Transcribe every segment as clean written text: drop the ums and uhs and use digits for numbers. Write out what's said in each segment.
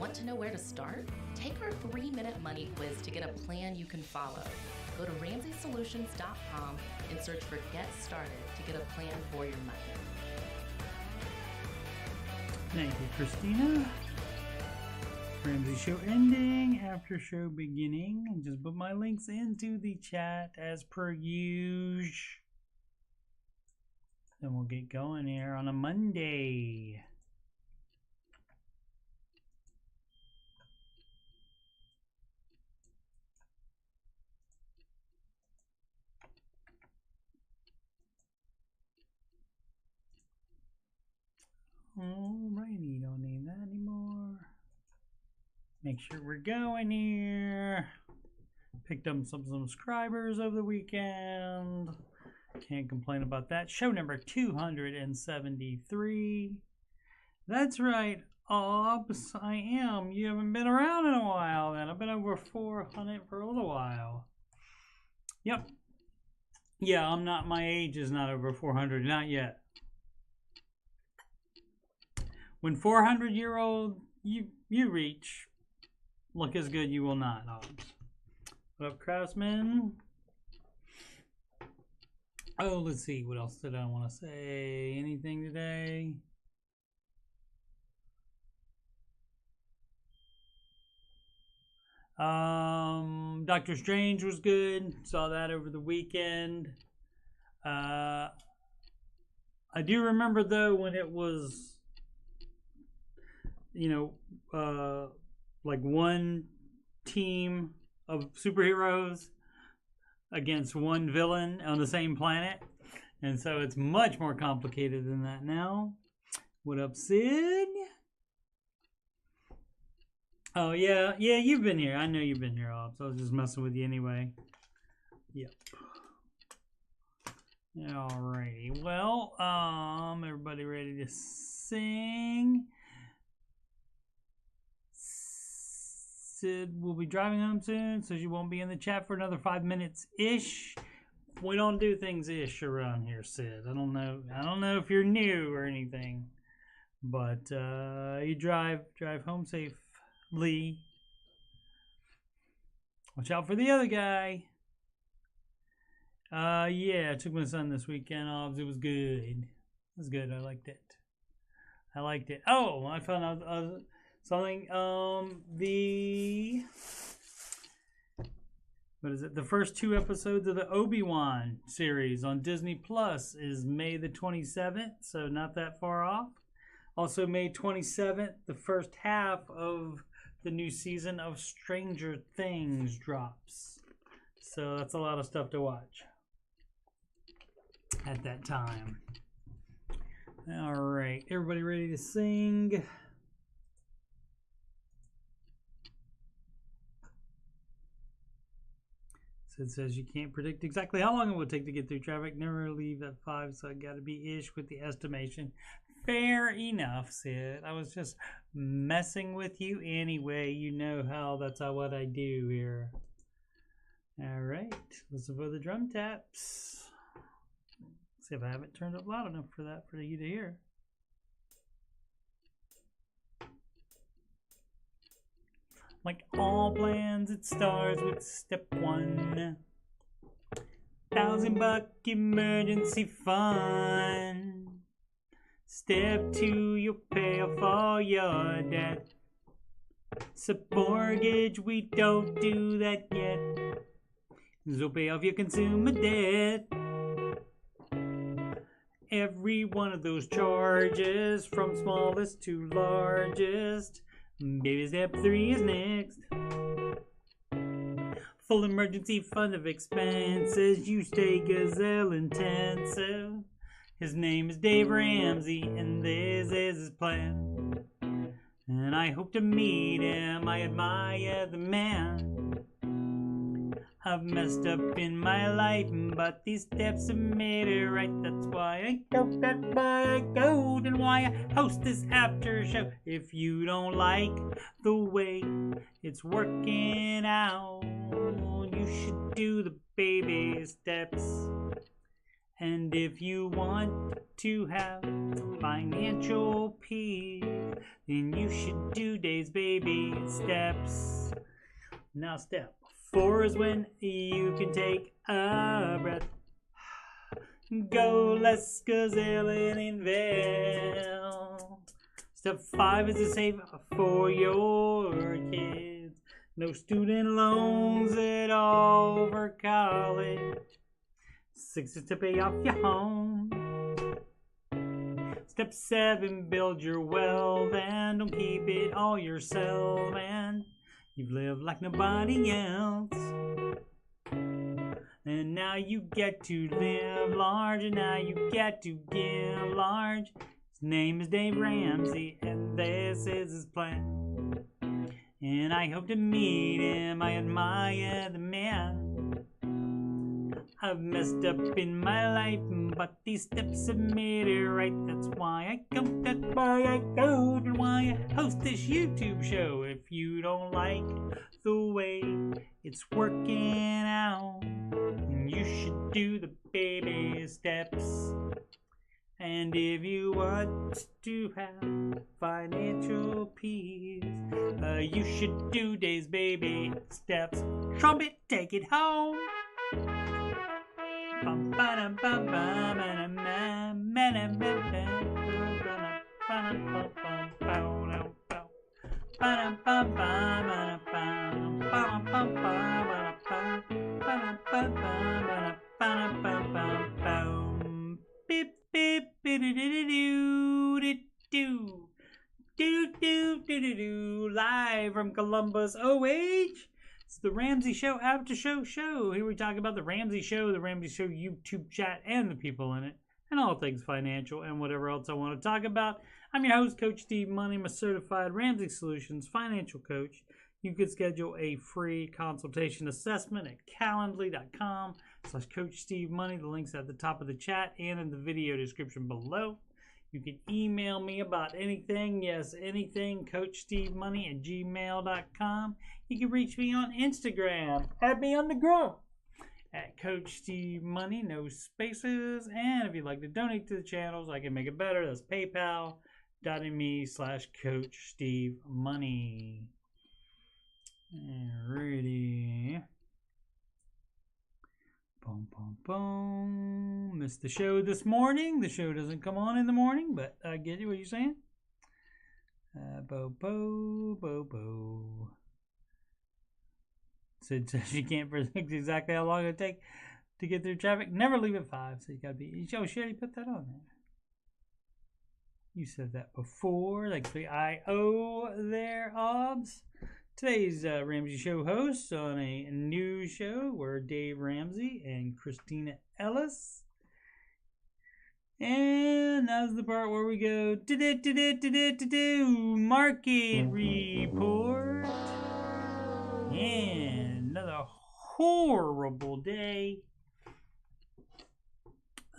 Want to know where to start? Take our 3-minute money quiz to get a plan you can follow. Go to RamseySolutions.com and search for Get Started to get a plan for your money. Thank you, Christina. Ramsey show ending, after show beginning. And just put my links into the chat as per usual. Then we'll get going here on a Monday. Alrighty, don't need that anymore. Make sure we're going here. Picked up some subscribers over the weekend. Can't complain about that. Show number 273. That's right, Obs. I am. You haven't been around in a while then. I've been over 400 for a little while. Yep. Yeah, I'm not, my age is not over 400. Not yet. When 400-year-old you reach, look as good you will not, Hobbs. What up, Craftsman? Oh, let's see. What else did I want to say? Anything today? Doctor Strange was good. Saw that over the weekend. I do remember, though, when it was, you know, like one team of superheroes against one villain on the same planet. And so it's much more complicated than that now. What up, Sid? Oh, yeah, you've been here. I know you've been here, Ops. I was just messing with you anyway. Yep. Alrighty. Well, everybody ready to sing? Sid will be driving home soon, so she won't be in the chat for another 5 minutes-ish. We don't do things ish around here, Sid. I don't know if you're new or anything. But you drive home safely. Watch out for the other guy. Yeah, I took my son this weekend off. It was good. It was good. I liked it. Oh, I found out something. The first 2 episodes of the Obi-Wan series on Disney Plus is May the 27th, so not that far off. Also, May 27th, the first half of the new season of Stranger Things drops. So that's a lot of stuff to watch at that time. All right, everybody ready to sing? Sid says you can't predict exactly how long it will take to get through traffic. Never leave at 5, so I got to be ish with the estimation. Fair enough, Sid. I was just messing with you anyway. You know how that's what I do here. All right, listen for the drum taps. See if I haven't turned up loud enough for that for you to hear. Like all plans, it starts with step 1. $1,000 emergency fund. Step 2, you'll pay off all your debt. Mortgage, we don't do that yet. So pay off your consumer debt. Every one of those charges, from smallest to largest. Baby step 3 is next. Full emergency fund of expenses. You stay gazelle intensive. His name is Dave Ramsey, and this is his plan. And I hope to meet him. I admire the man. I've messed up in my life, but these steps have made it right. That's why I go, that's why I go, and why I host this after show. If you don't like the way it's working out, you should do the baby steps And if you want to have financial peace, then you should do Dave's baby steps. Now step 4 is when you can take a breath. Go less gazillion invest. Step 5 is to save for your kids. No student loans at all for college. 6 is to pay off your home. Step 7, build your wealth and don't keep it all yourself. And you've lived like nobody else. And now you get to live large, and now you get to give large. His name is Dave Ramsey, and this is his plan. And I hope to meet him, I admire the man. I've messed up in my life, but these steps have made it right. That's why I go, and why I host this YouTube show. If you don't like the way it's working out, then you should do the baby steps. And if you want to have financial peace, you should do Dave's baby steps. Trumpet, take it home. Live from Columbus, OH. It's the Ramsey Show Aftershow show. Here we talk about the Ramsey Show YouTube chat, and the people in it, and all things financial and whatever else I want to talk about. I'm your host, Coach Steve Money. I'm a certified Ramsey Solutions financial coach. You can schedule a free consultation assessment at calendly.com/Coach Steve Money. The link's at the top of the chat and in the video description below. You can email me about anything, yes, anything, CoachSteveMoney@gmail.com. You can reach me on Instagram, add me on the gram at Coach Steve Money, no spaces. And if you'd like to donate to the channels, I can make it better. That's PayPal.me/Coach Steve Money. Alrighty. Boom, boom, boom. Missed the show this morning. The show doesn't come on in the morning, but I get you. What you're saying? Bo, bo, bo, bo. Sid says you can't predict exactly how long it'll take to get through traffic. Never leave at 5, so you gotta be. Oh, she already put that on there. You said that before. Like the I.O. there, Obs. Today's Ramsey Show hosts on a new show were Dave Ramsey and Christina Ellis. And that's the part where we go market report. And another horrible day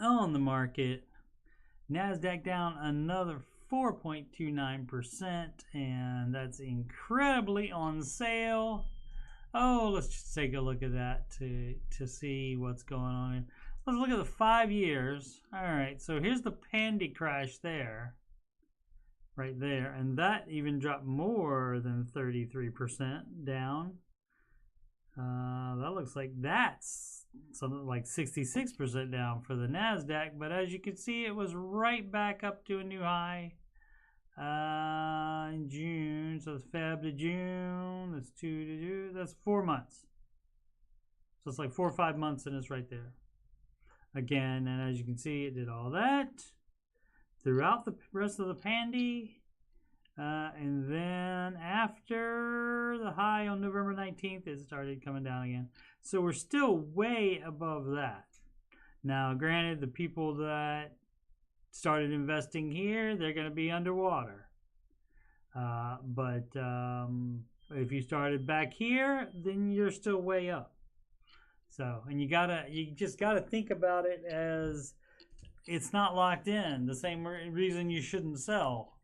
on the market. NASDAQ down another 4.29%, and that's incredibly on sale. Oh, let's just take a look at that to see what's going on. Let's look at the 5 years. All right, so here's the pandy crash there, right there, and that even dropped more than 33% down. That looks like that's something like 66% down for the NASDAQ, but as you can see, it was right back up to a new high in June. So it's Feb to June. That's 2 to 2. That's 4 months. So it's like 4 or 5 months, and it's right there again. And as you can see, it did all that throughout the rest of the pandy. And then after the high on November 19th, it started coming down again. So we're still way above that. Now, granted, the people that started investing here, they're going to be underwater. But if you started back here, then you're still way up. So, and you just gotta think about it as it's not locked in. The same reason you shouldn't sell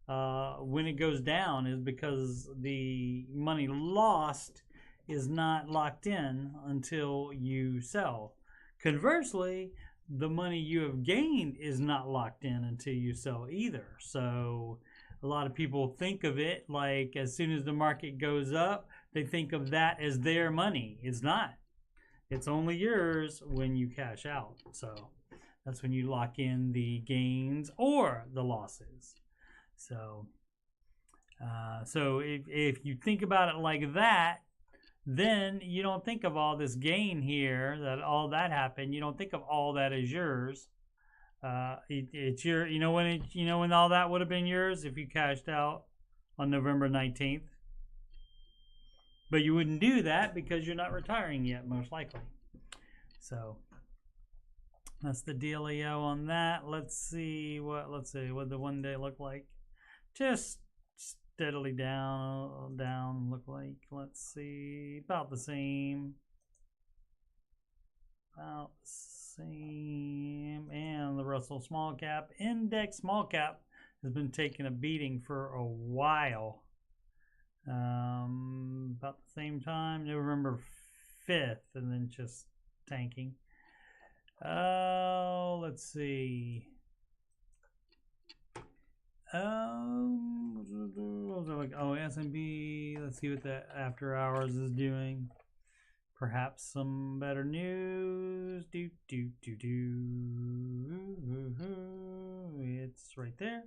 when it goes down is because the money lost is not locked in until you sell. Conversely, the money you have gained is not locked in until you sell either. So a lot of people think of it like as soon as the market goes up, they think of that as their money. It's not. It's only yours when you cash out. So that's when you lock in the gains or the losses. So, if you think about it like that, then you don't think of all this gain here, that all that happened. You don't think of all that as yours. It's your, when all that would have been yours if you cashed out on November 19th. But you wouldn't do that because you're not retiring yet, most likely. So that's the dealio on that. Let's see what the one day look like. Just steadily down look like. Let's see, about the same. And the Russell small cap index small cap has been taking a beating for a while. About the same time, November 5th, and then just tanking. Let's see. S&P. Let's see what the after hours is doing. Perhaps some better news. It's right there.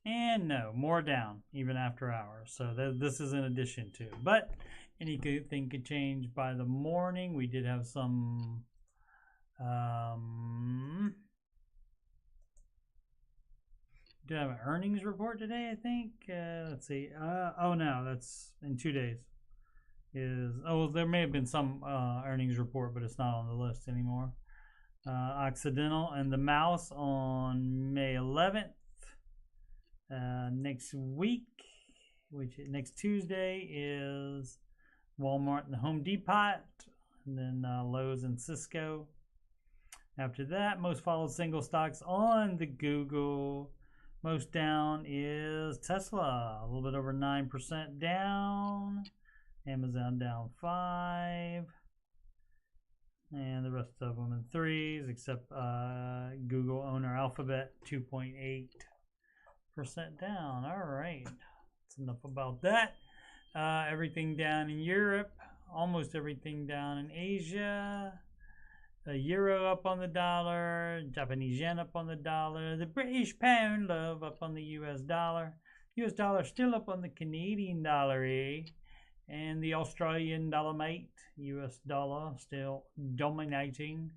And no, more down, even after hours. So this is in addition to. But anything could change by the morning. We did have some... did have an earnings report today, I think. Let's see. Oh, no, that's in 2 days. There may have been some earnings report, but it's not on the list anymore. Occidental and the Mouse on May 11th. Next week, next Tuesday, is Walmart and the Home Depot, and then Lowe's and Cisco. After that, most followed single stocks on the Google. Most down is Tesla, a little bit over 9% down. Amazon down 5%. And the rest of them in 3s, except Google owner Alphabet, 2.8% down. All right. That's enough about that. Everything down in Europe. Almost everything down in Asia. The euro up on the dollar, Japanese yen up on the dollar, the British pound love up on the US dollar, US dollar still up on the Canadian dollar, and the Australian dollar mate, US dollar still dominating.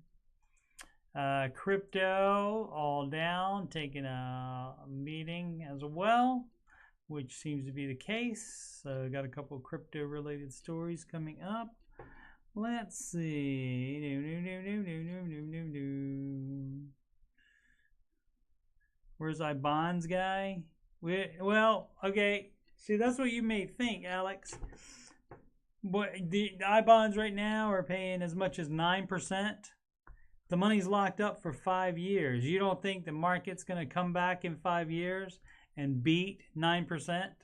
Crypto all down, taking a meeting as well, which seems to be the case. So got a couple of crypto related stories coming up. Let's see. Where's our bonds guy? Well, okay. See, that's what you may think, Alex. But the I-bonds right now are paying as much as 9%. The money's locked up for 5 years. You don't think the market's going to come back in 5 years and beat 9%?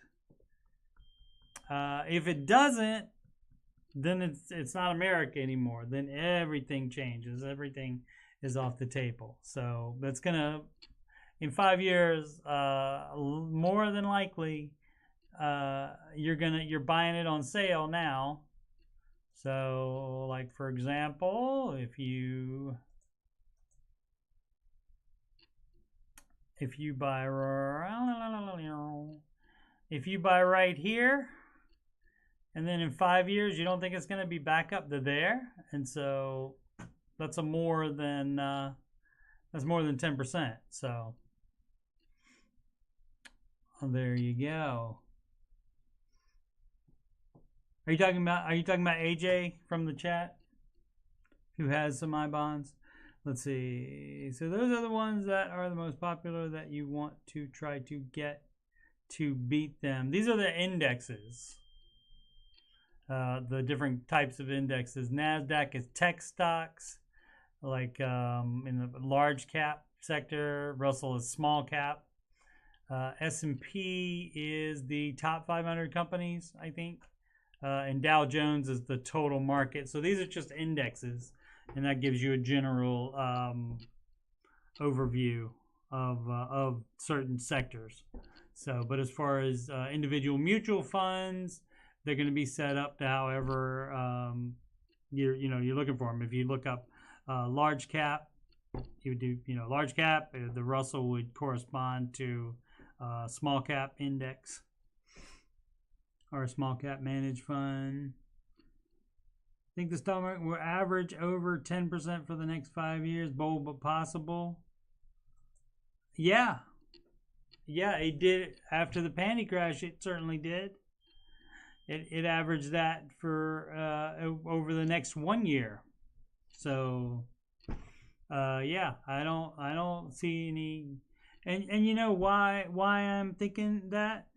If it doesn't, then it's not America anymore. Then everything changes. Everything is off the table. So that's gonna, in 5 years, more than likely, you're buying it on sale now. So, like for example, if you buy right here. And then in 5 years, you don't think it's going to be back up to there, and so that's more than 10%. So there you go. Are you talking about AJ from the chat, who has some I-bonds? Let's see. So those are the ones that are the most popular that you want to try to get to beat them. These are the indexes. The different types of indexes. NASDAQ is tech stocks, like in the large cap sector. Russell is small cap. S&P is the top 500 companies, I think. And Dow Jones is the total market. So these are just indexes. and that gives you a general overview of certain sectors. So, but as far as individual mutual funds, they're going to be set up to however you're looking for them. If you look up large cap, you would do large cap. The Russell would correspond to small cap index or a small cap managed fund. I think the stock market will average over 10% for the next 5 years. Bold but possible. Yeah, it did after the panty crash. It certainly did. It averaged that for over the next 1 year. So yeah, I don't see any, and you know why I'm thinking that,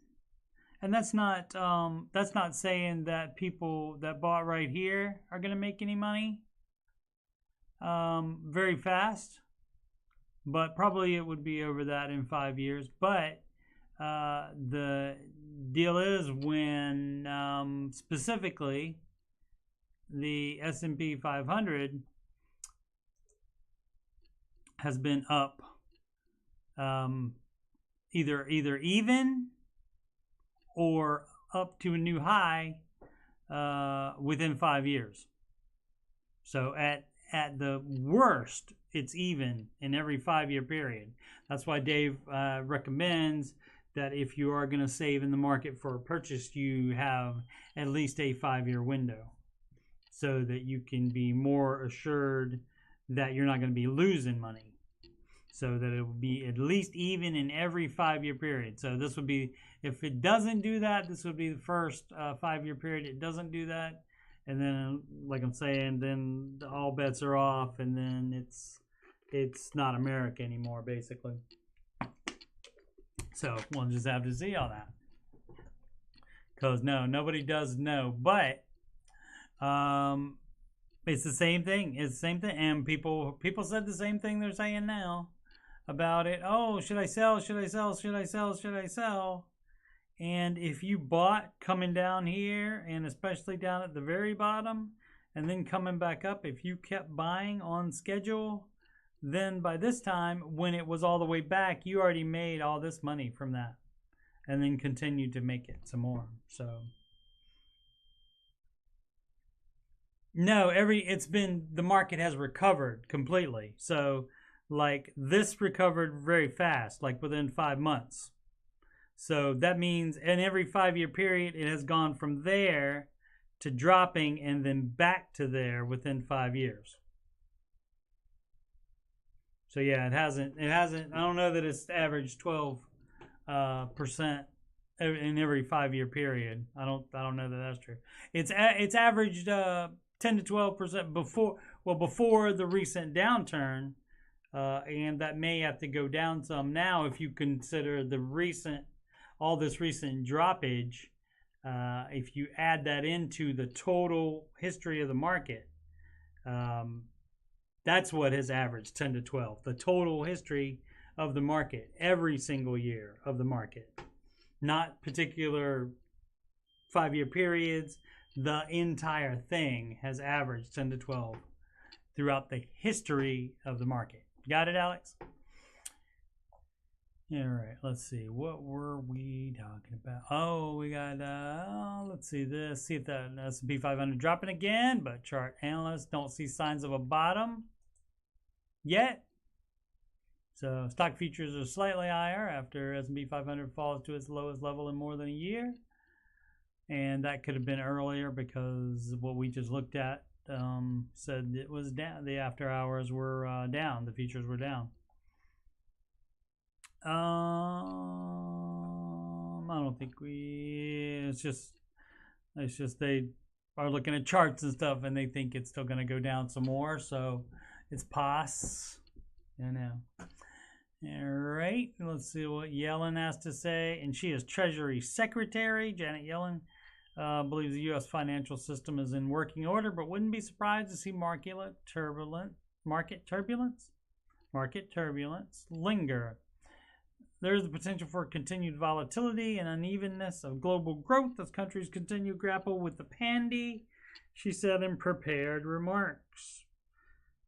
and that's not saying that people that bought right here are gonna make any money very fast, but probably it would be over that in 5 years. But the deal is when specifically the S&P 500 has been up either even or up to a new high within 5 years. So at the worst, it's even in every 5-year period. That's why Dave recommends that if you are going to save in the market for a purchase, you have at least a 5-year window so that you can be more assured that you're not going to be losing money. So that it will be at least even in every 5-year period. So this would be, if it doesn't do that, this would be the first 5-year period. It doesn't do that. And then, like I'm saying, then all bets are off, and then it's not America anymore, basically. So we'll just have to see all that. Because nobody does know. But it's the same thing. It's the same thing. And people said the same thing they're saying now about it. Oh, should I sell? Should I sell? Should I sell? Should I sell? And if you bought coming down here, and especially down at the very bottom, and then coming back up, if you kept buying on schedule, then by this time, when it was all the way back, you already made all this money from that, and then continued to make it some more. So no, the market has recovered completely. So like this recovered very fast, like within 5 months. So that means in every 5-year period, it has gone from there to dropping and then back to there within 5 years. So yeah, it hasn't, I don't know that it's averaged 12% in every 5-year period. I don't know that that's true. It's averaged 10 to 12% before the recent downturn. And that may have to go down some now if you consider all this recent droppage. If you add that into the total history of the market, that's what has averaged 10 to 12. The total history of the market, every single year of the market, not particular 5-year periods. The entire thing has averaged 10 to 12 throughout the history of the market. Got it, Alex? All right, let's see. What were we talking about? Oh, we got, let's see this. See if the S&P 500 dropping again, but chart analysts don't see signs of a bottom yet. So stock futures are slightly higher after S&P 500 falls to its lowest level in more than a year. And that could have been earlier because what we just looked at said it was down. The after hours were down. The futures were down. I don't think it's just they are looking at charts and stuff and they think it's still going to go down some more. So it's pos. All right. Let's see what Yellen has to say. And she is Treasury Secretary. Janet Yellen believes the U.S. financial system is in working order, but wouldn't be surprised to see market turbulence linger. There is the potential for continued volatility and unevenness of global growth as countries continue to grapple with the pandy, she said in prepared remarks.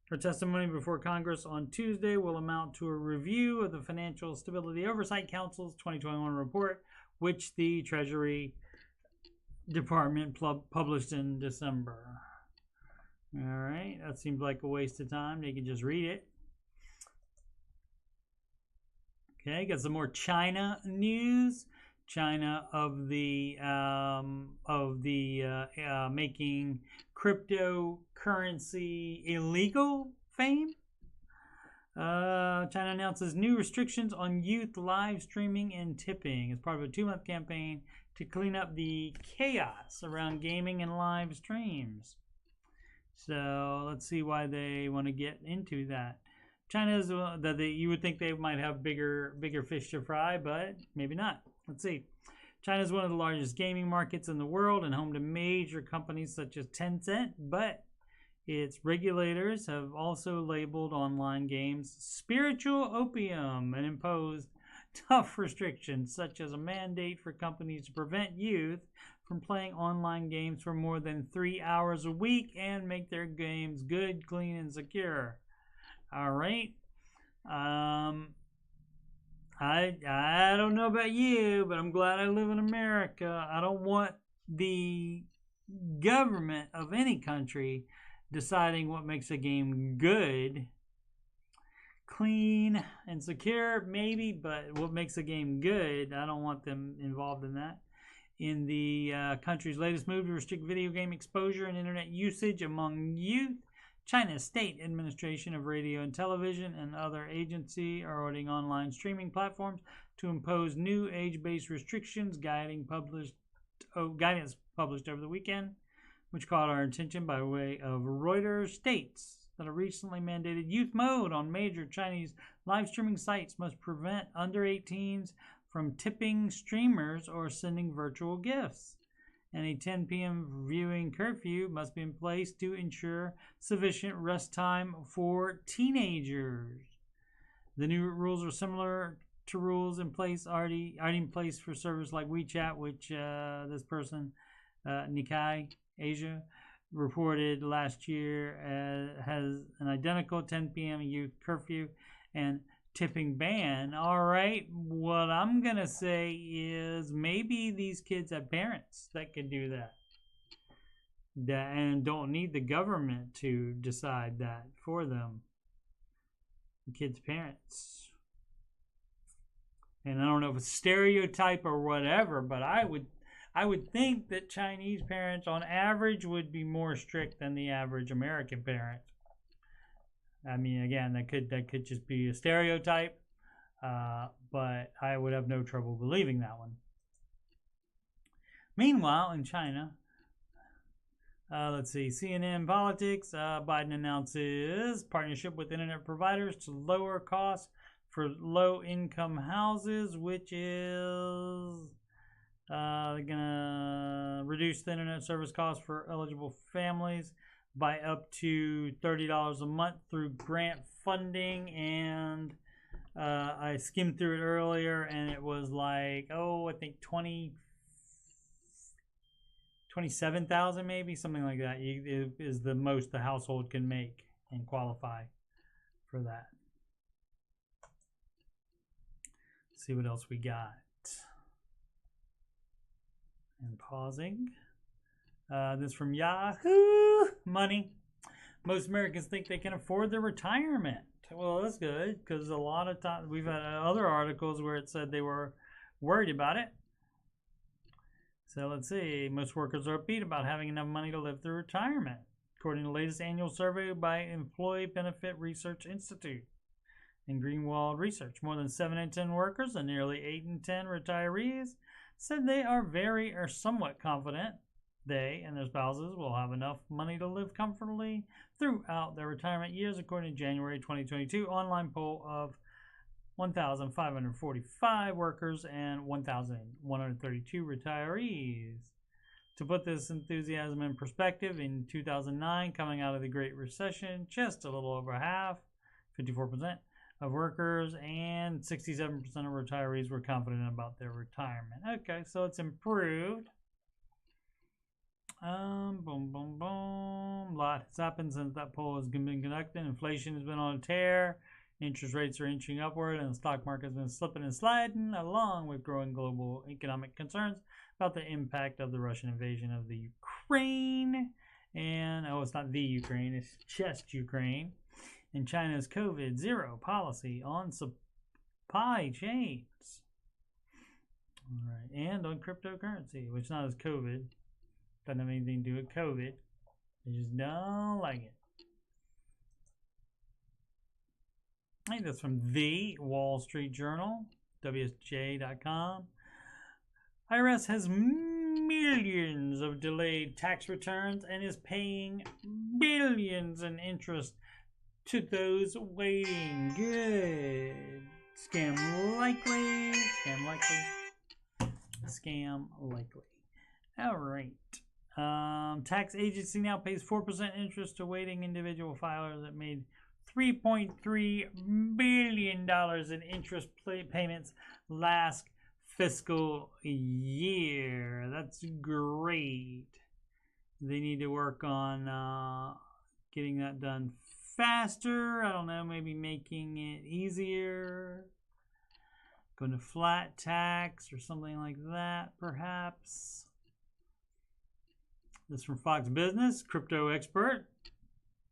Her testimony before Congress on Tuesday will amount to a review of the Financial Stability Oversight Council's 2021 report, which the Treasury Department published in December. All right, that seems like a waste of time. They can just read it. Okay, got some more China news. China of the making cryptocurrency illegal fame. China announces new restrictions on youth live streaming and tipping as part of a 2-month campaign to clean up the chaos around gaming and live streams. So let's see why they want to get into that. China's you would think they might have bigger fish to fry, but maybe not. Let's see. China is one of the largest gaming markets in the world and home to major companies such as Tencent, but its regulators have also labeled online games spiritual opium and imposed tough restrictions such as a mandate for companies to prevent youth from playing online games for more than 3 hours a week and make their games good, clean, and secure. All right. I don't know about you, but I'm glad I live in America. I don't want the government of any country deciding what makes a game good, clean, and secure, maybe, but what makes a game good, I don't want them involved in that. In the country's latest move to restrict video game exposure and internet usage among youth, China's State Administration of Radio and Television and other agencies are ordering online streaming platforms to impose new age-based restrictions. Guidance published over the weekend, which caught our attention by way of Reuters, states that a recently mandated youth mode on major Chinese live streaming sites must prevent under 18s from tipping streamers or sending virtual gifts. And a 10 p.m. viewing curfew must be in place to ensure sufficient rest time for teenagers. The new rules are similar to rules in place already in place for services like WeChat, which this person, Nikkei Asia, reported last year has an identical 10 p.m. youth curfew and tipping ban. All right, what I'm gonna say is maybe these kids have parents that can do that and don't need the government to decide that for them. The kids' parents. And I don't know if it's stereotype or whatever, but I would think that Chinese parents on average would be more strict than the average American parent. I mean, again, that could just be a stereotype, but I would have no trouble believing that one. Meanwhile, in China, let's see, CNN Politics, Biden announces partnership with internet providers to lower costs for low-income houses, which is going to reduce the internet service costs for eligible families by up to $30 a month through grant funding. And I skimmed through it earlier, and it was like, I think 27,000 maybe, something like that. It is the most the household can make and qualify for that. Let's see what else we got. And pausing. This from Yahoo Money. Most Americans think they can afford their retirement. Well, that's good, because a lot of times we've had other articles where it said they were worried about it. So let's see. Most workers are upbeat about having enough money to live through retirement, according to the latest annual survey by Employee Benefit Research Institute and Greenwald Research. More than 7 in 10 workers and nearly 8 in 10 retirees said they are very or somewhat confident they and their spouses will have enough money to live comfortably throughout their retirement years, according to January 2022 online poll of 1,545 workers and 1,132 retirees. To put this enthusiasm in perspective, in 2009, coming out of the Great Recession, just a little over half, 54%, of workers and 67% of retirees were confident about their retirement. Okay, so it's improved. Boom, boom, boom. A lot has happened since that poll has been conducted. Inflation has been on a tear. Interest rates are inching upward, and the stock market has been slipping and sliding, along with growing global economic concerns about the impact of the Russian invasion of the Ukraine. And, it's not the Ukraine, it's just Ukraine. And China's COVID-0 policy on supply chains. All right, and on cryptocurrency, which not as COVID. Doesn't have anything to do with COVID. I just don't like it. I think that's from the Wall Street Journal, WSJ.com. IRS has millions of delayed tax returns and is paying billions in interest to those waiting. Good. Scam likely. Scam likely. Scam likely. All right. Tax agency now pays 4% interest to waiting individual filers that made $3.3 billion in interest payments last fiscal year. That's great. They need to work on getting that done faster. I don't know, maybe making it easier. Going to flat tax or something like that, perhaps. This is from Fox Business, crypto expert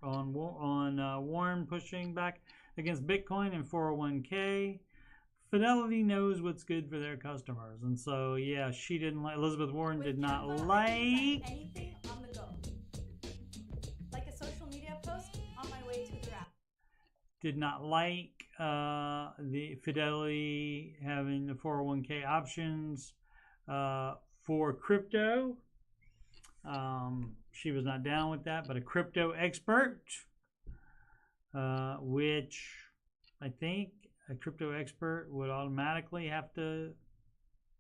on Warren pushing back against Bitcoin and 401k. Fidelity knows what's good for their customers, and so yeah, she didn't like. Elizabeth Warren did not like anything on the go, like a social media post on my way to the wrap. Did not like the Fidelity having the 401k options for crypto. She was not down with that, but a crypto expert, which I think a crypto expert would automatically have to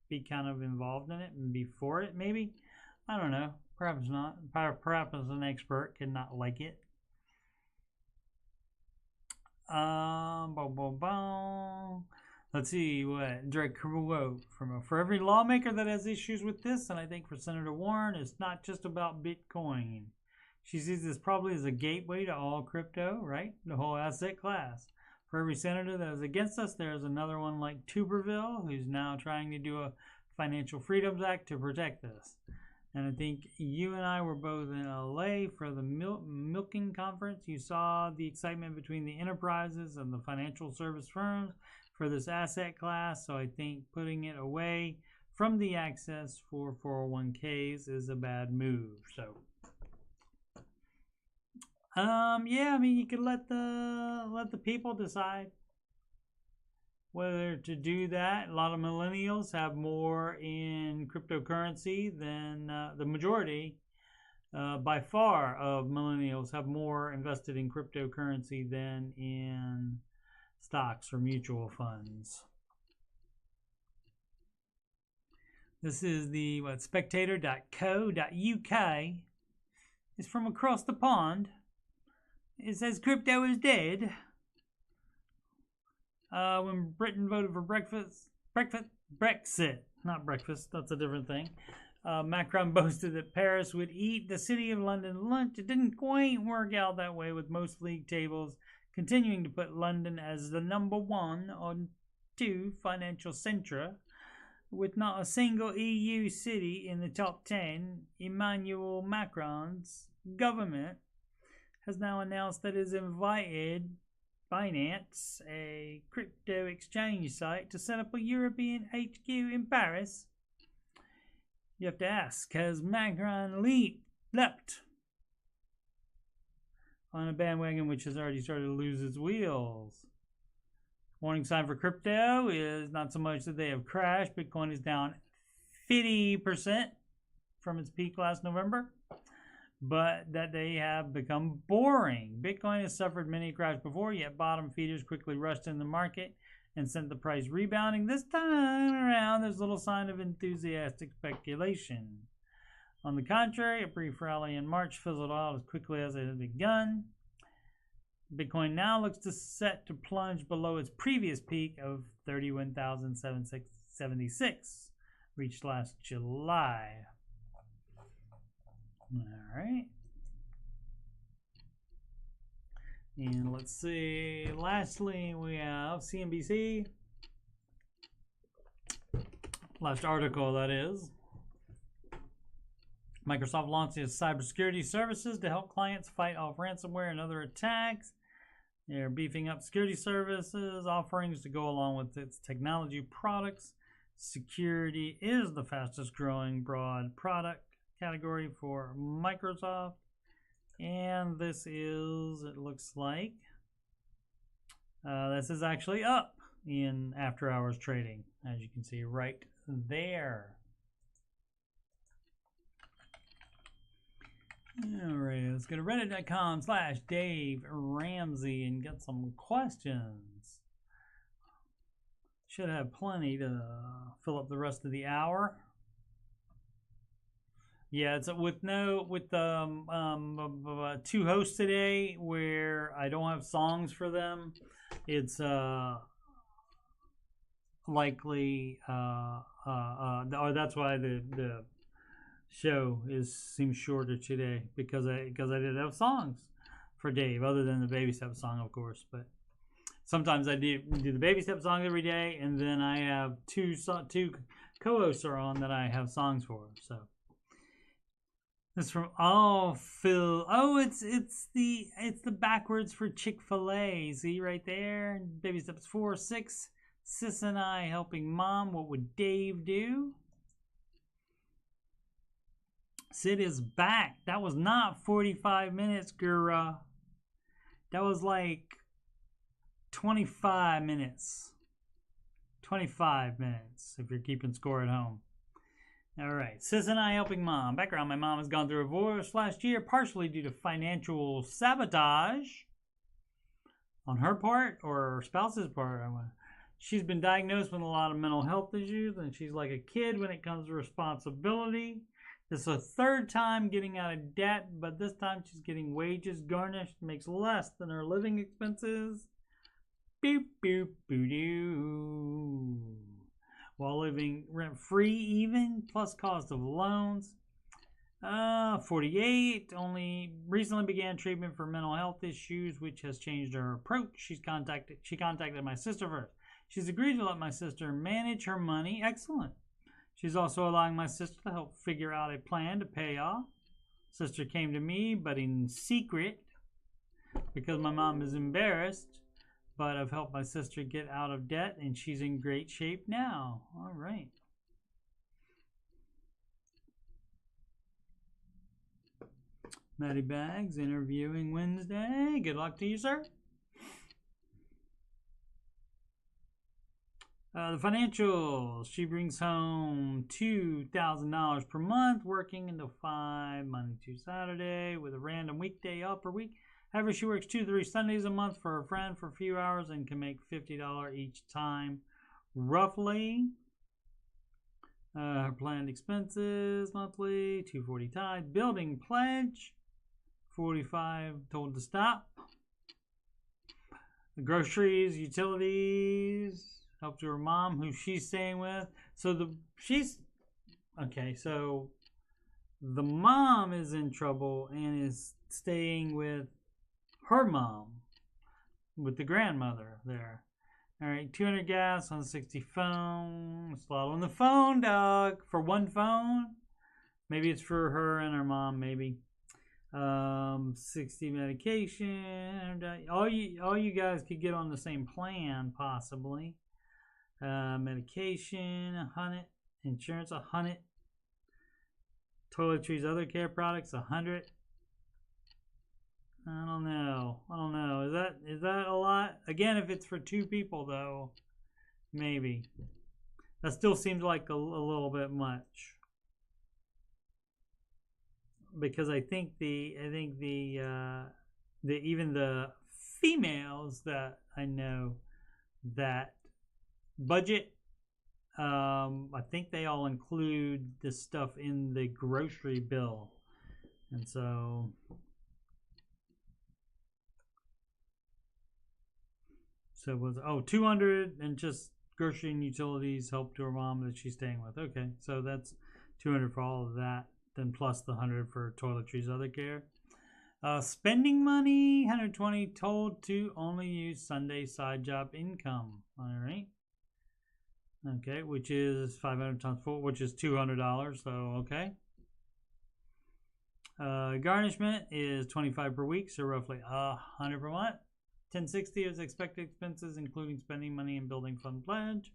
be kind of involved in it and be for it, maybe. I don't know. Perhaps not. Perhaps an expert could not like it. Let's see what direct quote from for every lawmaker that has issues with this, and I think for Senator Warren, it's not just about Bitcoin. She sees this probably as a gateway to all crypto, right? The whole asset class. For every senator that is against us, there's another one like Tuberville, who's now trying to do a Financial Freedoms Act to protect this. And I think you and I were both in LA for the Milken Conference. You saw the excitement between the enterprises and the financial service firms for this asset class. So I think putting it away from the access for 401ks is a bad move. So, yeah, I mean, you could let the people decide whether to do that. A lot of millennials have more in cryptocurrency than the majority. By far of millennials have more invested in cryptocurrency than in stocks or mutual funds. This is the spectator.co.uk. It's from across the pond. It says crypto is dead. When Britain voted for Brexit, not breakfast, that's a different thing. Macron boasted that Paris would eat the City of London lunch. It didn't quite work out that way, with most league tables continuing to put London as the number 1 or 2 financial centre. With not a single EU city in the top 10, Emmanuel Macron's government has now announced that it has invited Binance, a crypto exchange site, to set up a European HQ in Paris. You have to ask, has Macron leapt on a bandwagon which has already started to lose its wheels? Warning sign for crypto is not so much that they have crashed. Bitcoin is down 50% from its peak last November, but that they have become boring. Bitcoin has suffered many crashes before, yet bottom feeders quickly rushed in the market and sent the price rebounding. This time around, there's little sign of enthusiastic speculation. On the contrary, a brief rally in March fizzled out as quickly as it had begun. Bitcoin now looks set to plunge below its previous peak of 31,776, reached last July. All right. And let's see. Lastly, we have CNBC. Last article, that is. Microsoft launches cybersecurity services to help clients fight off ransomware and other attacks. They're beefing up security services offerings to go along with its technology products. Security is the fastest growing broad product category for Microsoft. And this is, it looks like, this is actually up in after hours trading, as you can see right there. All right, let's go to reddit.com/Dave Ramsey and get some questions. Should have plenty to fill up the rest of the hour. Yeah, it's with two hosts today where I don't have songs for them. It's likely or that's why the show seems shorter today, because I didn't have songs for Dave other than the baby step song, of course. But sometimes I do the baby step song every day, and then I have two co-hosts are on that I have songs for. So it's from Phil. Oh, it's the backwards for Chick-fil-A. See right there, baby steps 4, 6. Sis and I helping mom. What would Dave do? Sid is back. That was not 45 minutes, Gura. That was like 25 minutes. 25 minutes, if you're keeping score at home. All right. Sis and I helping mom. Background, my mom has gone through a divorce last year, partially due to financial sabotage on her part or her spouse's part. She's been diagnosed with a lot of mental health issues, and she's like a kid when it comes to responsibility. This is the third time getting out of debt, but this time she's getting wages garnished, makes less than her living expenses. Boop, boop, boo-doo. While living rent-free even, plus cost of loans. 48, only recently began treatment for mental health issues, which has changed her approach. She contacted my sister first. She's agreed to let my sister manage her money. Excellent. She's also allowing my sister to help figure out a plan to pay off. Sister came to me, but in secret, because my mom is embarrassed. But I've helped my sister get out of debt, and she's in great shape now. All right. Matty Bags, interviewing Wednesday. Good luck to you, sir. The financials. She brings home $2,000 per month, working until 5 Monday to Saturday, with a random weekday off per week. However, she works 2 to 3 Sundays a month for a friend for a few hours and can make $50 each time, roughly. Her planned expenses monthly, $240 tithe. Building pledge, $45 told to stop. The groceries, utilities. Help to her mom, who she's staying with. So the mom is in trouble and is staying with her mom, with the grandmother there. All right, 200 gas on 60 phone. It's a lot on the phone, dog. For one phone. Maybe it's for her and her mom, maybe. 60 medication. All you guys could get on the same plan, possibly. Medication, 100. Insurance, 100. Toiletries, other care products, 100. I don't know. Is that a lot? Again, if it's for 2 people, though, maybe. That still seems like a little bit much. Because I think even the females that I know that budget, I think they all include this stuff in the grocery bill, and so. So it was 200 and just grocery and utilities help to her mom that she's staying with. Okay, so that's 200 for all of that. then plus the 100 for toiletries, other care. Spending money, 120, told to only use Sunday side job income. All right. Okay, which is 500 times 4, which is $200. So, okay. Garnishment is 25 per week, so roughly 100 per month. 1060 is expected expenses, including spending money and building fund pledge.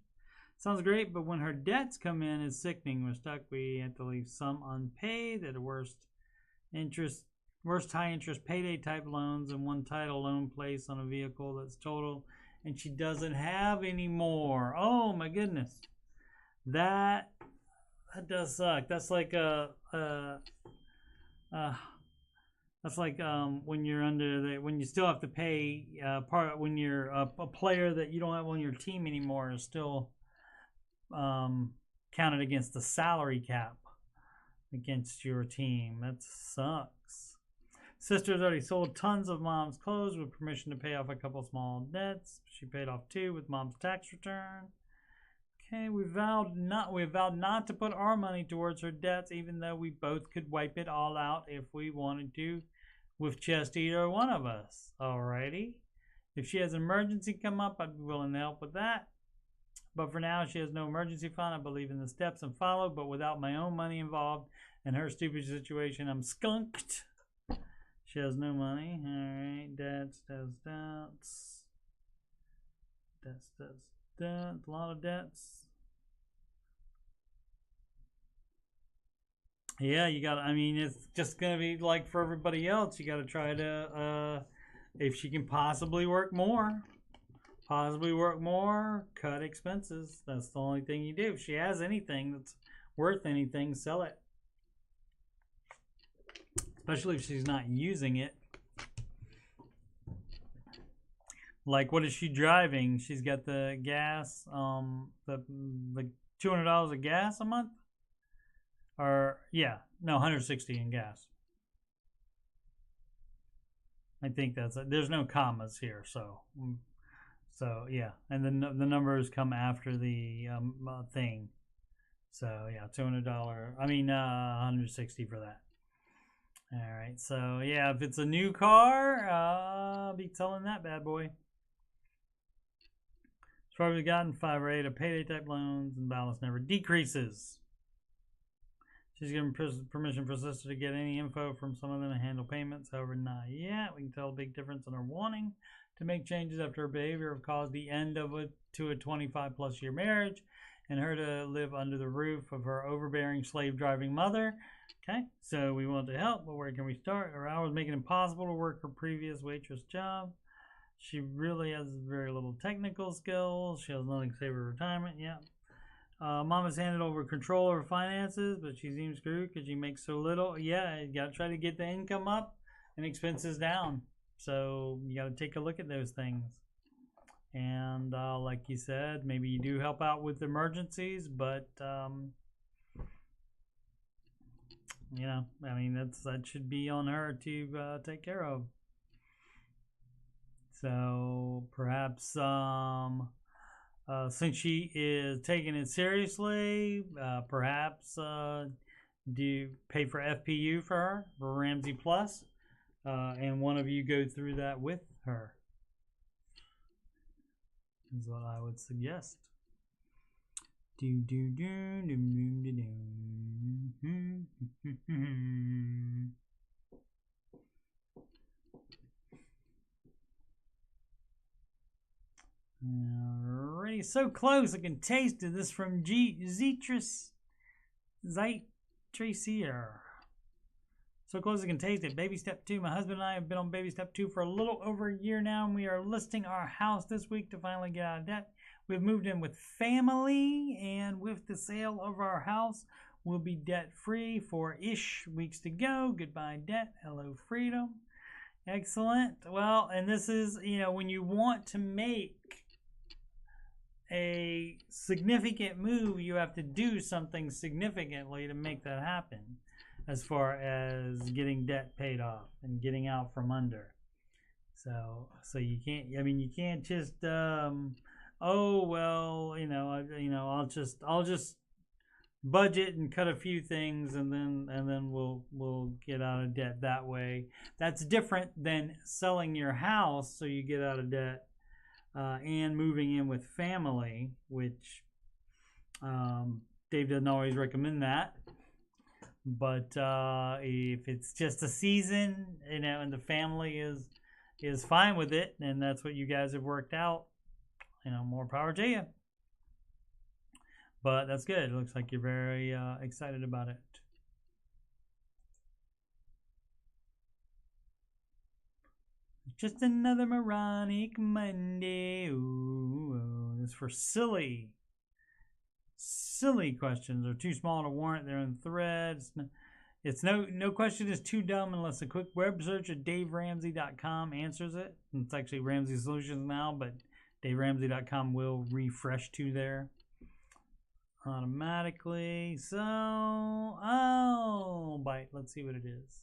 Sounds great, but when her debts come in, it's sickening. We're stuck. We have to leave some unpaid at the worst high interest payday type loans, and one title loan placed on a vehicle that's total, and she doesn't have any more. Oh my goodness, that does suck. That's like when you're when you still have to pay when you're a player that you don't have on your team anymore is still counted against the salary cap against your team. That sucks. Sister's already sold tons of mom's clothes with permission to pay off a couple small debts. She paid off 2 with mom's tax return. Okay, we vowed not to put our money towards her debts, even though we both could wipe it all out if we wanted to, with just either one of us. Alrighty. If she has an emergency come up, I'd be willing to help with that. But for now, she has no emergency fund. I believe in the steps and follow, but without my own money involved in her stupid situation, I'm skunked. She has no money. Alright, debts. A lot of debts. Yeah, you got, I mean, it's just going to be like for everybody else. You got to try to, if she can possibly work more, cut expenses. That's the only thing you do. If she has anything that's worth anything, sell it. Especially if she's not using it. Like, what is she driving? She's got the gas, the $200 of gas a month? Or, yeah, no, 160 in gas. I think that's it. There's no commas here, so yeah. And then the numbers come after the thing. So, yeah, $200. I mean, 160 for that. All right, so yeah, if it's a new car, I'll be selling that bad boy. She's probably gotten 5 or 8 of payday type loans, and balance never decreases. She's given permission for sister to get any info from some of them and handle payments. However, not yet. We can tell a big difference in her wanting to make changes after her behavior have caused the end of a 25+ year marriage, and her to live under the roof of her overbearing slave driving mother. Okay, so we want to help, but where can we start? Her hours make it impossible to work her previous waitress job. She really has very little technical skills. She has nothing to save her retirement. Yeah. Mom has handed over control of her finances, but she seems screwed because she makes so little. Yeah, you got to try to get the income up and expenses down. So you got to take a look at those things. And like you said, maybe you do help out with emergencies, but you know, I mean, that should be on her to take care of. So perhaps since she is taking it seriously, perhaps do pay for FPU for her, for Ramsey Plus, and one of you go through that with her. Is what I would suggest. Alrighty, so close I can taste it. This from Zeitris Zeitracier. So close I can taste it. Baby step 2. My husband and I have been on baby step 2 for a little over a year now, and we are listing our house this week to finally get out of debt. We've moved in with family, and with the sale of our house, we'll be debt-free for ish weeks to go. Goodbye, debt. Hello, freedom. Excellent. Well, and this is, you know, when you want to make a significant move, you have to do something significantly to make that happen, as far as getting debt paid off and getting out from under. So you can't, I mean, you can't just, oh, well, I'll just budget and cut a few things, and then we'll get out of debt that way. That's different than selling your house so you get out of debt and moving in with family, which Dave doesn't always recommend that. But if it's just a season, and the family is fine with it, and that's what you guys have worked out, more power to you. But that's good. It looks like you're very excited about it. Just another moronic Monday. Ooh, this is for silly questions. They're too small to warrant their own threads. It's no question is too dumb unless a quick web search at DaveRamsey.com answers it. It's actually Ramsey Solutions now, but DaveRamsey.com will refresh to there automatically. So, bite. Let's see what it is.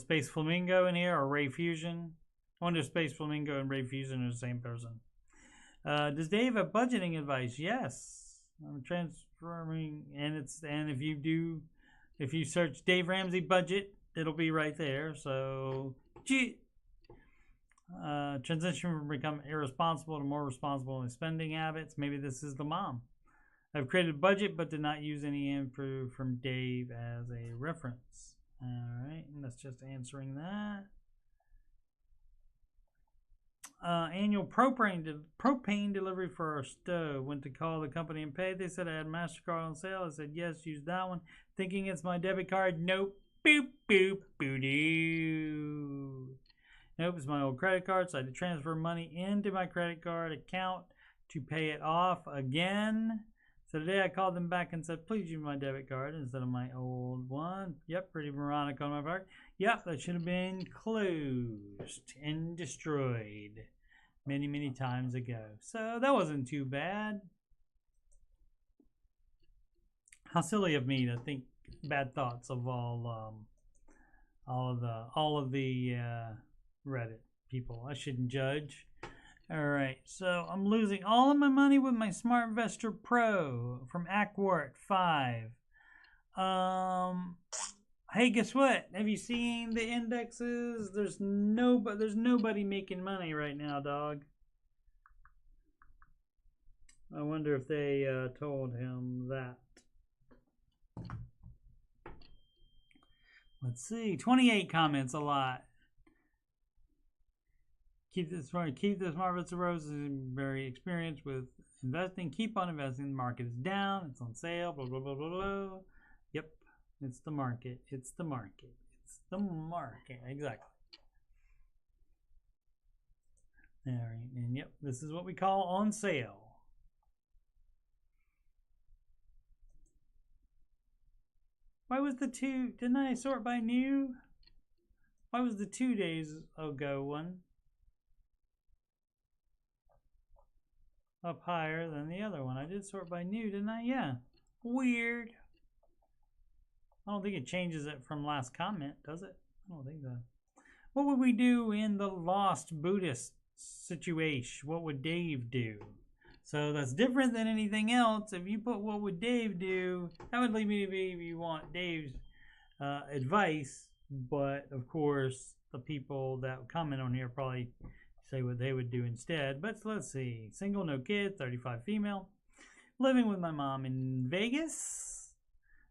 Space Flamingo in here, or Ray Fusion. I wonder if Space Flamingo and Ray Fusion are the same person. Does Dave have budgeting advice? Yes. I'm transforming, and if you search Dave Ramsey budget, it'll be right there. So, transition from become irresponsible to more responsible in spending habits. Maybe this is the mom. I've created a budget but did not use any info from Dave as a reference. All right, and that's just answering that. Annual propane delivery for our stove. Went to call the company and pay. They said I had MasterCard on sale. I said yes, use that one. Thinking it's my debit card. Nope. Boop, boop, boo-doo. Nope, it's my old credit card, so I had to transfer money into my credit card account to pay it off again. So today I called them back and said, please use my debit card instead of my old one. Yep, pretty moronic on my part. Yep, that should have been closed and destroyed many, many times ago. So that wasn't too bad. How silly of me to think bad thoughts of all of the Reddit people. I shouldn't judge. All right, so I'm losing all of my money with my Smart Investor Pro from Ackwart 5. Hey, guess what? Have you seen the indexes? There's nobody making money right now, dog. I wonder if they told him that. Let's see, 28 comments, a lot. Keep this Smart Investor Rose is very experienced with investing. Keep on investing. The market is down. It's on sale. Blah, blah, blah, blah, blah. Yep. It's the market. It's the market. It's the market. Exactly. All right. And yep, this is what we call on sale. Why was the 2? Didn't I sort by new? Why was the 2 days ago one up higher than the other one? I did sort by new, didn't I? Yeah. Weird. I don't think it changes it from last comment, does it? I don't think so. What would we do in the lost Buddhist situation? What would Dave do? So that's different than anything else. If you put what would Dave do, that would lead me to be if you want Dave's advice. But of course, the people that comment on here probably say what they would do instead. But let's see. Single, no kids, 35 female. Living with my mom in Vegas.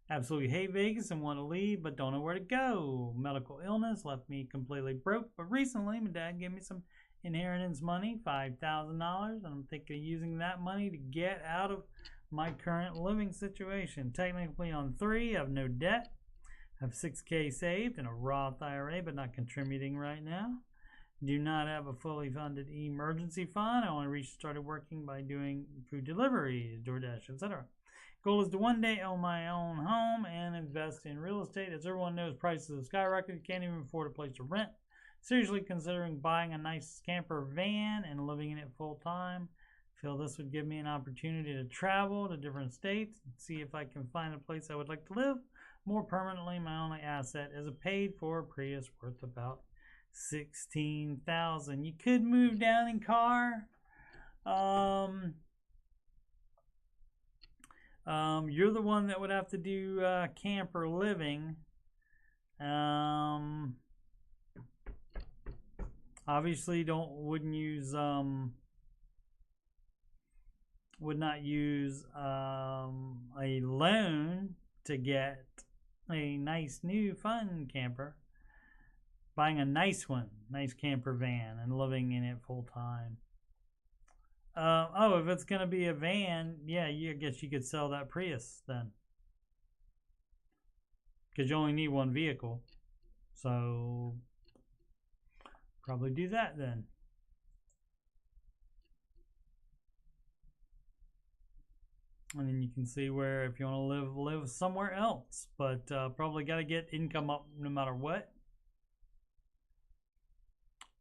Absolutely hate Vegas and want to leave, but don't know where to go. Medical illness left me completely broke. But recently, my dad gave me some inheritance money, $5,000. And I'm thinking of using that money to get out of my current living situation. Technically on 3, I have no debt. I have $6,000 saved in a Roth IRA, but not contributing right now. Do not have a fully funded emergency fund. I only started working by doing food deliveries, DoorDash, etc. Goal is to one day own my own home and invest in real estate. As everyone knows, prices have skyrocketed. Can't even afford a place to rent. Seriously considering buying a nice camper van and living in it full time. Feel this would give me an opportunity to travel to different states and see if I can find a place I would like to live more permanently. My only asset is a paid for Prius worth about $16,000. You could move down in car. You're the one that would have to do camper living. Obviously, would not use a loan to get a nice new fun camper. Buying a nice camper van and living in it full time. If it's gonna be a van, yeah, I guess you could sell that Prius then, because you only need one vehicle. So probably do that then. And then you can see where if you want to live somewhere else, but probably got to get income up no matter what.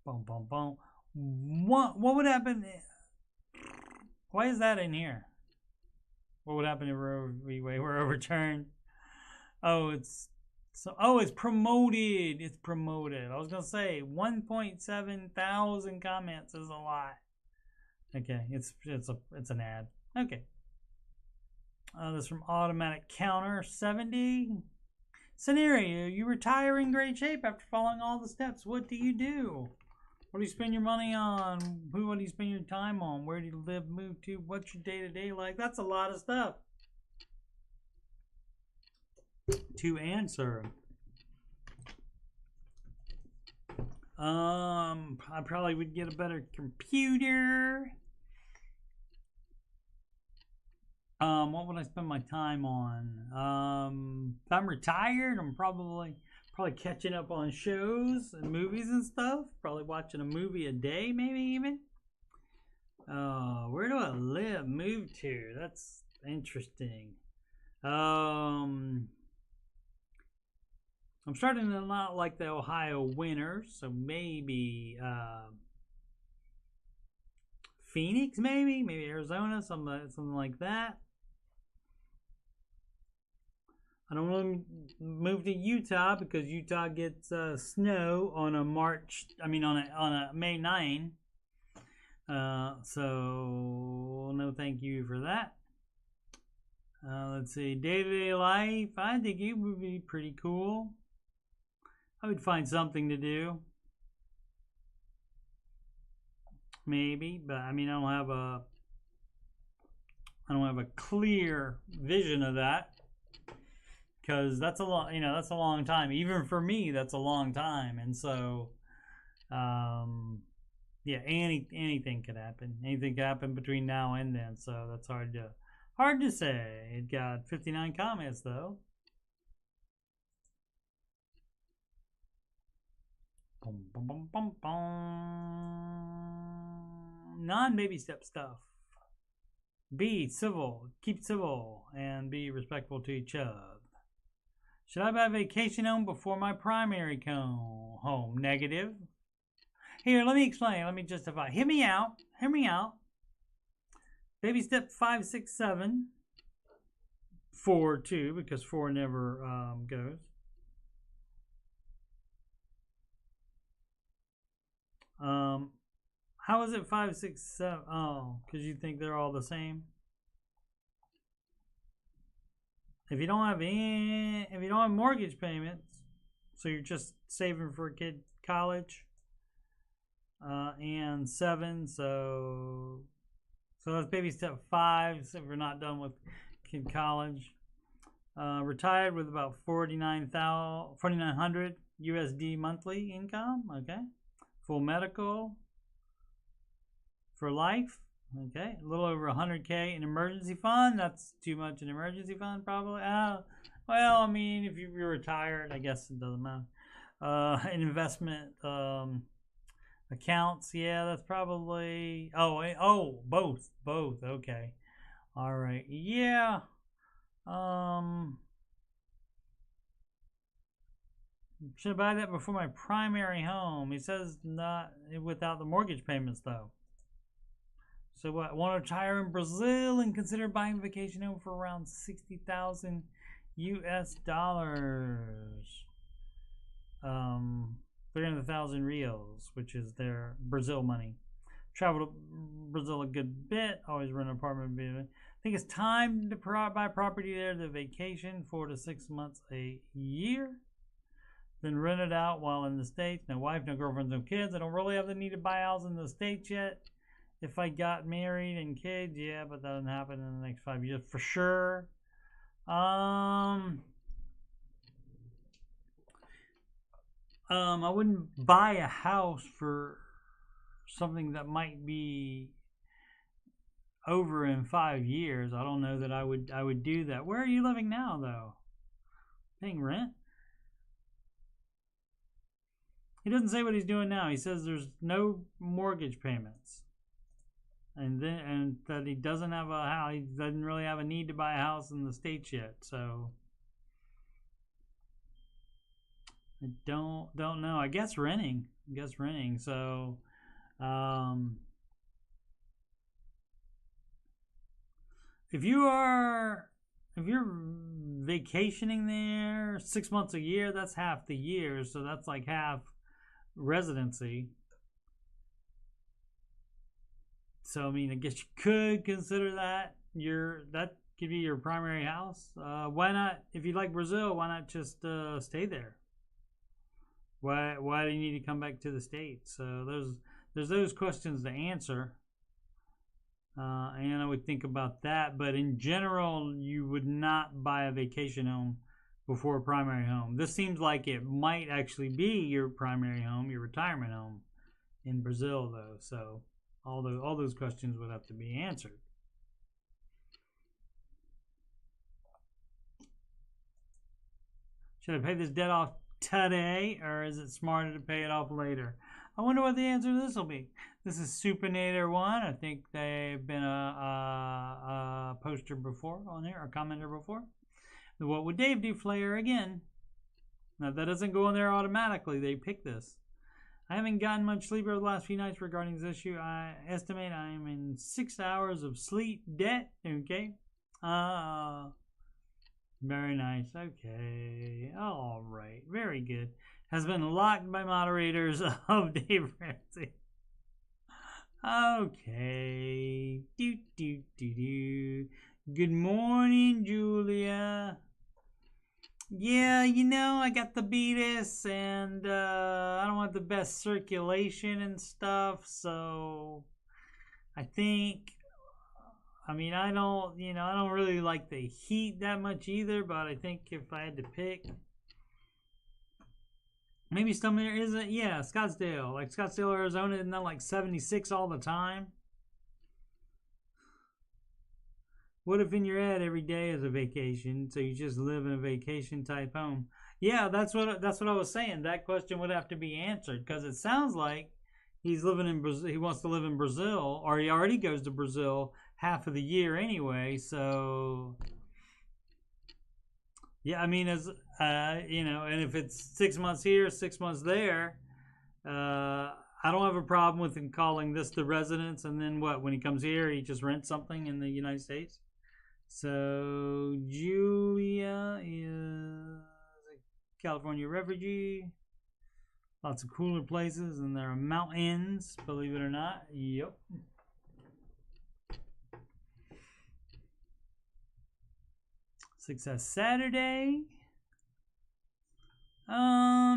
Boom, boom, boom. What would happen? Why is that in here? What would happen if we were overturned? It's promoted. It's promoted. I was gonna say 1.7 thousand comments is a lot. Okay, it's an ad. Okay. This is from Automatic Counter 70. Scenario: you retire in great shape after following all the steps. What do you do? What do you spend your money on? What do you spend your time on? Where do you live, move to? What's your day-to-day like? That's a lot of stuff to answer. I probably would get a better computer. What would I spend my time on? If I'm retired, I'm probably catching up on shows and movies and stuff. Probably watching a movie a day, maybe even. Where do I live? Move to? That's interesting. I'm starting to not like the Ohio winters, so maybe Phoenix, maybe Arizona, something like that. I don't want to move to Utah because Utah gets snow on a May 9. So no thank you for that. Let's see, day-to-day life. I think it would be pretty cool. I would find something to do. Maybe, but I don't have a clear vision of that. Because that's a long time. Even for me, that's a long time. And so, yeah, anything could happen. Anything could happen between now and then. So that's hard to say. It got 59 comments though. Boom, boom, boom, boom, boom. Non-baby step stuff. Be civil. Keep civil. And be respectful to each other. Should I buy a vacation home before my primary home? Negative. Here, let me explain. Let me justify. Hear me out. Baby step 5, 6, 7. 4, 2, because 4 never goes. How is it 5, 6, 7? Oh, because you think they're all the same? If you don't have mortgage payments, so you're just saving for a kid college, and 7, so that's baby step 5. So we're not done with kid college. Retired with about 4,900 USD monthly income. Okay, full medical for life. Okay, a little over 100K in emergency fund. That's too much in emergency fund, probably. Well, if you're retired, I guess it doesn't matter. An investment accounts, yeah, that's probably. Both. Okay, all right, yeah. Should I buy that before my primary home? He says not without the mortgage payments though. So what? Want to retire in Brazil and consider buying a vacation home for around 60,000 US dollars. 300,000 reals, which is their Brazil money. Travel to Brazil a good bit. Always rent an apartment. I think think it's time to buy property there to vacation 4 to 6 months a year. Then rent it out while in the States. No wife, no girlfriends, no kids. I don't really have the need to buy a house in the States yet. If I got married and kids, yeah, but that doesn't happen in the next 5 years for sure. I wouldn't buy a house for something that might be over in 5 years. I don't know that I would do that. Where are you living now, though? Paying rent? He doesn't say what he's doing now. He says there's no mortgage payments, and that he doesn't have a house. He doesn't really have a need to buy a house in the States yet. So I don't know. I guess renting. So if you're vacationing there 6 months a year, that's half the year. So that's like half residency. So I mean, I guess you could consider that that could be your primary house. Why not? If you like Brazil, why not just stay there? Why do you need to come back to the States? So there's those questions to answer, and I would think about that. But in general, you would not buy a vacation home before a primary home. This seems like it might actually be your primary home, your retirement home in Brazil, though. So all those questions would have to be answered. Should I pay this debt off today, or is it smarter to pay it off later? I wonder what the answer to this will be. This is Supinator1. I think they've been a poster before on here, a commenter before. The What Would Dave Do flyer again. Now, that doesn't go in there automatically. They pick this. I haven't gotten much sleep over the last few nights regarding this issue. I estimate I am in 6 hours of sleep debt. Okay. Very nice. Okay. All right. Very good. Has been locked by moderators of Dave Ramsey. Okay. Good morning, Julia. Yeah, I got the beatus, and I don't have the best circulation and stuff, so I think, I don't really like the heat that much either, but I think if I had to pick, maybe somewhere isn't, yeah, Scottsdale, like Scottsdale, Arizona, isn't that like 76 all the time? What if in your head every day is a vacation, so you just live in a vacation type home? Yeah, that's what I was saying. That question would have to be answered, because it sounds like he's living in Brazil. He wants to live in Brazil, or he already goes to Brazil half of the year anyway. So yeah, I mean, as and if it's 6 months here, 6 months there, I don't have a problem with him calling this the residence, and then when he comes here, he just rents something in the United States. So Julia is a California refugee. Lots of cooler places, and there are mountains, believe it or not. Yep. Success Saturday.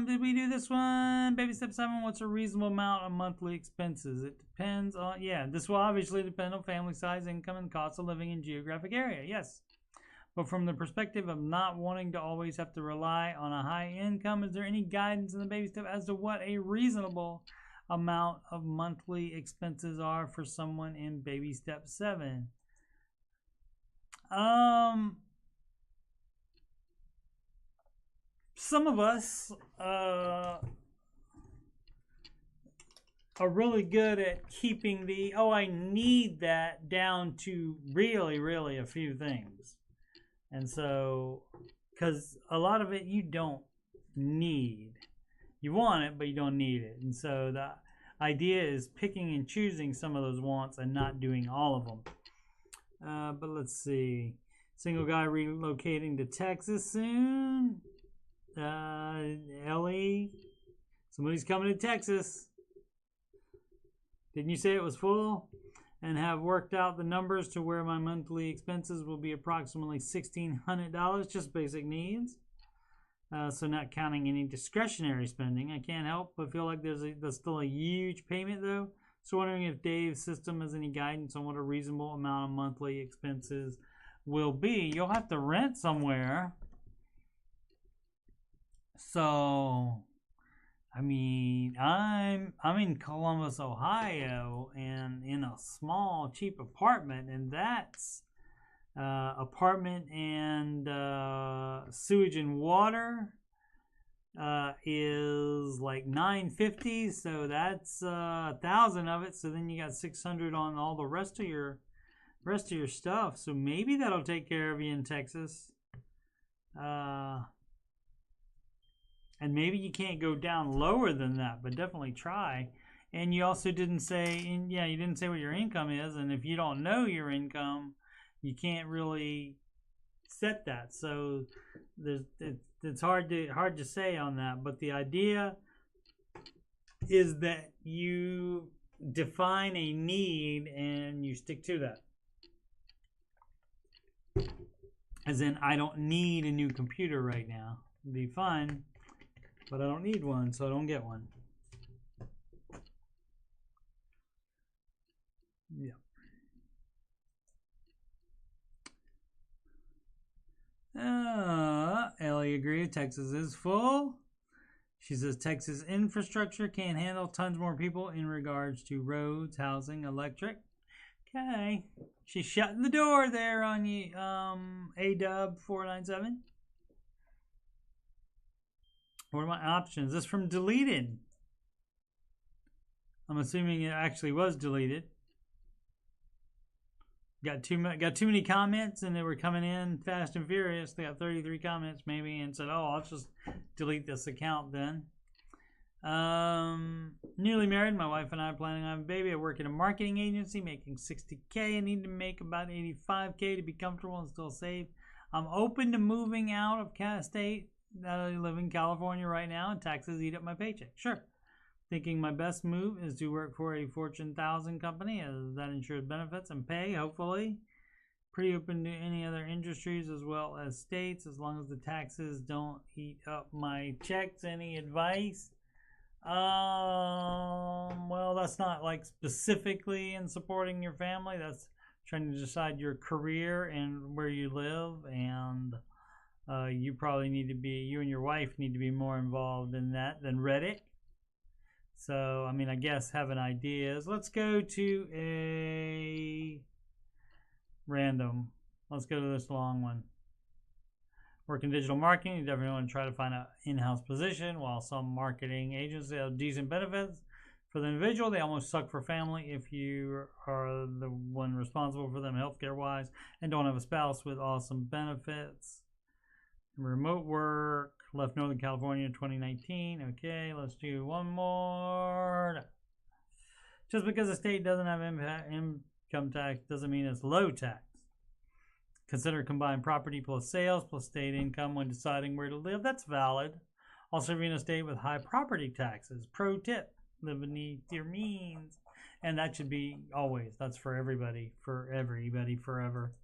Did we do this one? Baby step 7, what's a reasonable amount of monthly expenses? It depends on, this will obviously depend on family size, income, and cost of living in geographic area, yes. But from the perspective of not wanting to always have to rely on a high income, is there any guidance in the baby step as to what a reasonable amount of monthly expenses are for someone in baby step 7? Some of us are really good at keeping the, I need that, down to really, really a few things. And so, because a lot of it you don't need. You want it, but you don't need it. And so the idea is picking and choosing some of those wants and not doing all of them. But let's see. Single guy relocating to Texas soon. Ellie, somebody's coming to Texas. Didn't you say it was full? and have worked out the numbers to where my monthly expenses will be approximately $1,600, just basic needs. So not counting any discretionary spending. I can't help but feel like there's still a huge payment though. So wondering if Dave's system has any guidance on what a reasonable amount of monthly expenses will be. You'll have to rent somewhere. So, I mean, I'm in Columbus, Ohio, and in a small, cheap apartment, and that's apartment and sewage and water is like $950, so that's 1,000 of it. So then you got 600 on all the rest of your stuff. So maybe that'll take care of you in Texas. And maybe you can't go down lower than that, but definitely try. And you also didn't say, you didn't say what your income is, and if you don't know your income, you can't really set that. So it's hard to say on that. But the idea is that you define a need and you stick to that. As in, I don't need a new computer right now. It'd be fine, but I don't need one, so I don't get one. Yeah. Ellie agrees. Texas is full. She says Texas infrastructure can't handle tons more people in regards to roads, housing, electric. Okay. She's shutting the door there on you, ADub497. What are my options? This from deleted. I'm assuming it actually was deleted. Got too many comments, and they were coming in fast and furious. They got 33 comments maybe, and said, "Oh, I'll just delete this account then." Newly married, my wife and I are planning on having a baby. I work in a marketing agency, making $60K. I need to make about $85K to be comfortable and still save. I'm open to moving out of state. I live in California right now, and taxes eat up my paycheck. Sure. Thinking my best move is to work for a Fortune 1000 company as that ensures benefits and pay, hopefully. Pretty open to any other industries as well as states, as long as the taxes don't eat up my checks. Any advice? Well, that's not like specifically in supporting your family. That's trying to decide your career and where you live, and you probably need to be, you and your wife need to be more involved in that than Reddit. So, I mean, I guess having ideas. Let's go to a random. Let's go to this long one. Work in digital marketing. You definitely want to try to find an in-house position. While some marketing agencies have decent benefits for the individual, they almost suck for family if you are the one responsible for them healthcare-wise and don't have a spouse with awesome benefits. Remote work. Left Northern California in 2019. Okay, let's do one more. Just because a state doesn't have income tax doesn't mean it's low tax. Consider combined property plus sales plus state income when deciding where to live. That's valid. Also, being a state with high property taxes. Pro tip: live beneath your means. And that should be always. That's for everybody. For everybody forever.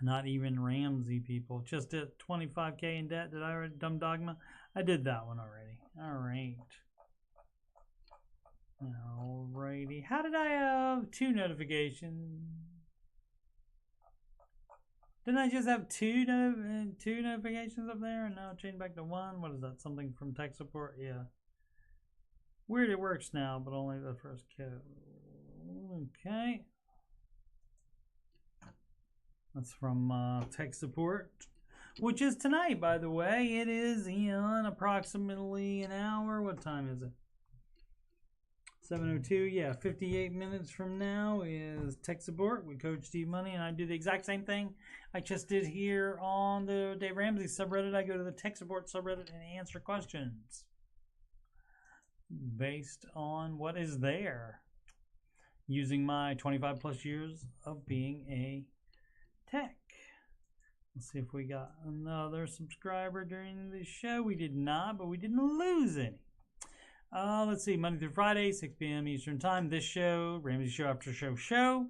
Not even Ramsey people. Just at 25K in debt. Did I already? Dumb Dogma? I did that one already. Alright. Alrighty. How did I have 2 notifications? Didn't I just have two notifications up there and now change back to 1? What is that? Something from tech support? Yeah. Weird it works now, but only the first code. Okay. That's from tech support, which is tonight, by the way. It is in approximately an hour. What time is it? 7:02. Yeah, 58 minutes from now is tech support with Coach Steve Money, and I do the exact same thing I just did here on the Dave Ramsey subreddit. I go to the tech support subreddit and answer questions based on what is there, using my 25 plus years of being a tech. Let's see if we got another subscriber during the show. We did not, but we didn't lose any. Let's see, Monday through Friday, 6 p.m. Eastern Time. This show, Ramsey Show Aftershow.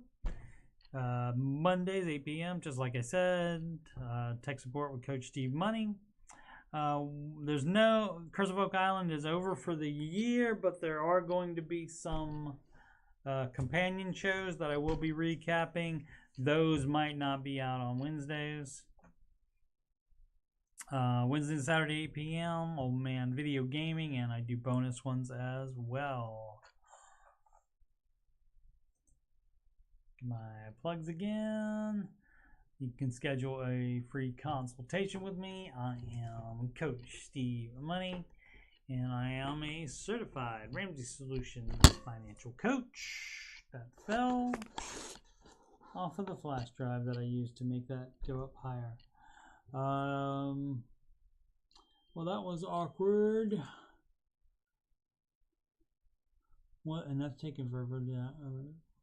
Mondays, 8 p.m., just like I said. Tech support with Coach Steve Money. There's no, Curse of Oak Island is over for the year, but there are going to be some companion shows that I will be recapping. Those might not be out on Wednesdays. Wednesday and Saturday, 8 p.m. Old Man Video Gaming, and I do bonus ones as well. My plugs again. You can schedule a free consultation with me. I am Coach Steve Money, and I am a certified Ramsey Solutions financial coach. That fell off of the flash drive that I used to make that go up higher. Well, that was awkward. What? And that's taking forever.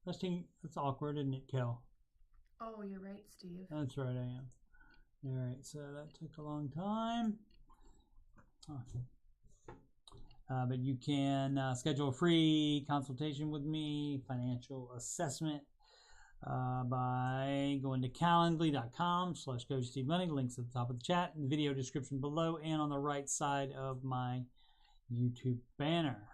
That's awkward, isn't it, Kel? Oh, you're right, Steve. That's right, I am. All right, so that took a long time. Awesome. But you can schedule a free consultation with me, financial assessment, by going to calendly.com/Coach Steve Money. Links at the top of the chat, in the video description below, and on the right side of my YouTube banner.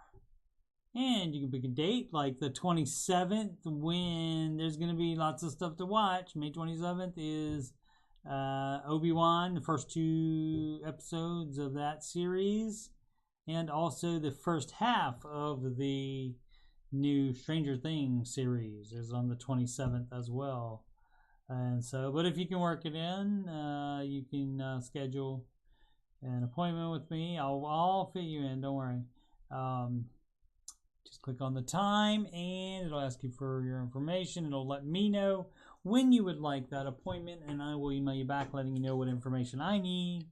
And you can pick a date like the 27th, when there's going to be lots of stuff to watch. May 27th is Obi-Wan, the first 2 episodes of that series, and also the first half of the new Stranger Things series is on the 27th as well. And so, but if you can work it in, you can schedule an appointment with me. I'll fit you in, don't worry. Just click on the time and it'll ask you for your information. It'll let me know when you would like that appointment, and I will email you back letting you know what information I need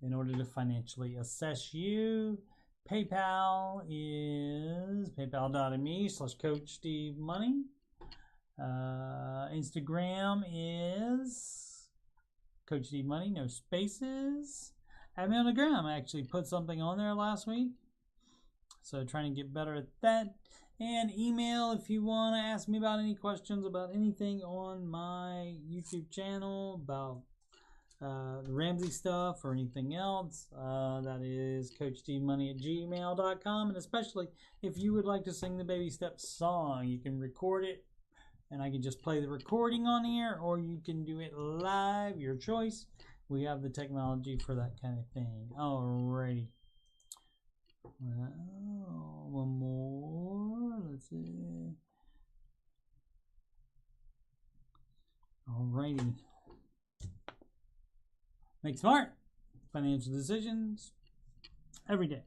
in order to financially assess you. PayPal is paypal.me/Coach Steve Money. Instagram is Coach Steve Money, no spaces. Add me on the gram. I actually put something on there last week, so trying to get better at that. And email if you want to ask me about any questions about anything on my YouTube channel, about the Ramsey stuff or anything else. That is CoachSteveMoney@gmail.com. And especially if you would like to sing the Baby Steps song, you can record it and I can just play the recording on here, or you can do it live, your choice. We have the technology for that kind of thing. Alrighty. Well, one more. Let's see. Alrighty. Make smart financial decisions every day.